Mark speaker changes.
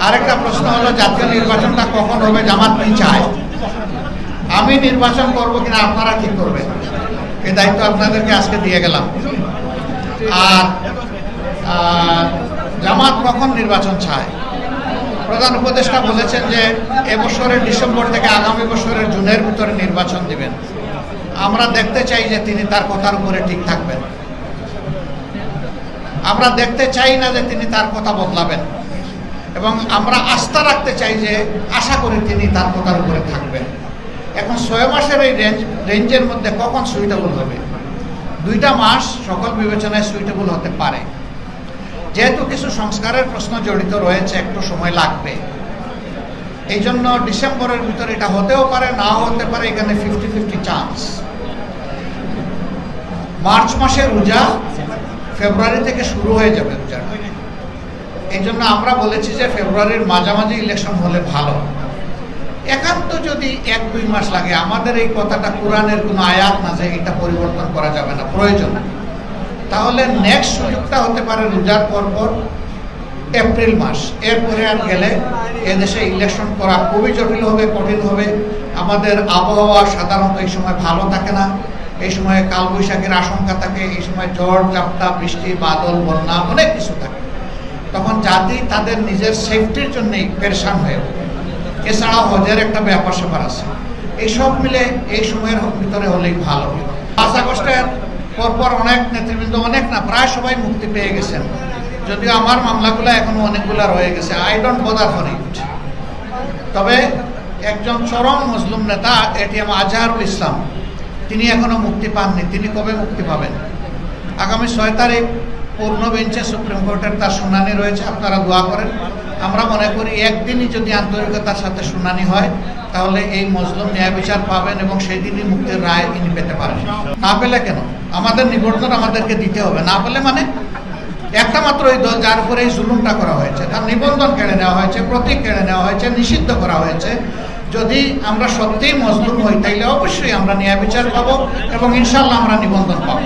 Speaker 1: আরেকটা প্রশ্ন হলো জাতীয় নির্বাচনটা কখন হবে, জামাত কি চায়? আমি নির্বাচন করব কিনা আপনারা ঠিক করবেন, এই দায়িত্ব আপনাদেরকে আজকে দিয়ে গেলাম। আর জামাত কখন নির্বাচন চায়, প্রধান উপদেষ্টা বলেছেন যে এবছরের ডিসেম্বর থেকে আগামী বছরের জুনের ভিতরে নির্বাচন দিবেন। আমরা দেখতে চাই যে তিনি তার কথার উপরে ঠিক থাকবেন। আমরা দেখতে চাই না যে তিনি তার কথা বদলাবেন, এবং আমরা আস্থা রাখতে চাই যে আশা করি তিনি তার কথার উপরে থাকবেন। এখন 6 মাসের এই রেঞ্জের মধ্যে কখন সুইটেবল হবে? 2টা মাস সকল বিবেচনায় সুইটেবল হতে পারে। যেহেতু কিছু সংস্কারের প্রশ্ন জড়িত রয়েছে, একটু সময় লাগবে। এই জন্য ডিসেম্বরের ভিতরে এটা হতেও পারে, নাও হতে পারে, এখানে 50-50 চান্স। মার্চ মাসে রোজা, ফেব্রুয়ারি থেকে শুরু হয়ে যাবে রোজা। এই জন্য আমরা বলেছি যে ফেব্রুয়ারির মাঝামাঝি ইলেকশন হলে ভালো। একান্ত যদি 1-2 মাস লাগে, আমাদের এই কথাটা কোরআনের কোনো আয়াত না যে এটা পরিবর্তন করা যাবে না, প্রয়োজন, তাহলে নেক্সট সুযোগটা হতে পারে রোজার পর এপ্রিল মাস। এরপরে আর গেলে এদেশে ইলেকশন করা খুবই জটিল হবে, কঠিন হবে। আমাদের আবহাওয়া সাধারণত এই সময় ভালো থাকে না, এই সময় কালবৈশাখীর আশঙ্কা থাকে, এই সময় ঝড় ঝাপটা, বৃষ্টি, বাদল, বন্যা, অনেক কিছু থাকে। তখন জাতি তাদের নিজের সেফটির জন্যই পেরেশান হয়ে ওঠে। এছাড়াও হজের একটা ব্যাপার স্যাপার আছে। এইসব মিলে এই সময়ের ভিতরে হলেই ভালো। 5 আগস্টের পরপর অনেক নেতৃবৃন্দ, অনেক না প্রায় সবাই মুক্তি পেয়ে গেছেন, যদিও আমার মামলাগুলো এখনো অনেকগুলো রয়ে গেছে। I don't bother for it. তবে একজন চরম মুসলিম নেতা এটিএম আজহারুল ইসলাম, তিনি এখনো মুক্তি পাননি। তিনি কবে মুক্তি পাবেন? আগামী 6 তারিখ পূর্ণ বেঞ্চে সুপ্রিম কোর্টের তার শুনানি রয়েছে। আপনারা দোয়া করেন। আমরা মনে করি একদিনই যদি আন্তরিকতার সাথে শুনানি হয়, তাহলে এই মজলুম ন্যায় বিচার পাবেন এবং সেই দিনই মুক্তির রায় তিনি পেতে পারেন। না পেলে কেন? আমাদের নিবন্ধন আমাদেরকে দিতে হবে। না পেলে মানে একটা মাত্র এই দল যার উপরে এই জুলুমটা করা হয়েছে, তার নিবন্ধন কেড়ে নেওয়া হয়েছে, প্রতীক কেড়ে নেওয়া হয়েছে, নিষিদ্ধ করা হয়েছে। যদি আমরা সত্যিই মজলুম হই, তাইলে অবশ্যই আমরা ন্যায় বিচার পাবো এবং ইনশাল্লাহ আমরা নিবন্ধন পাবো।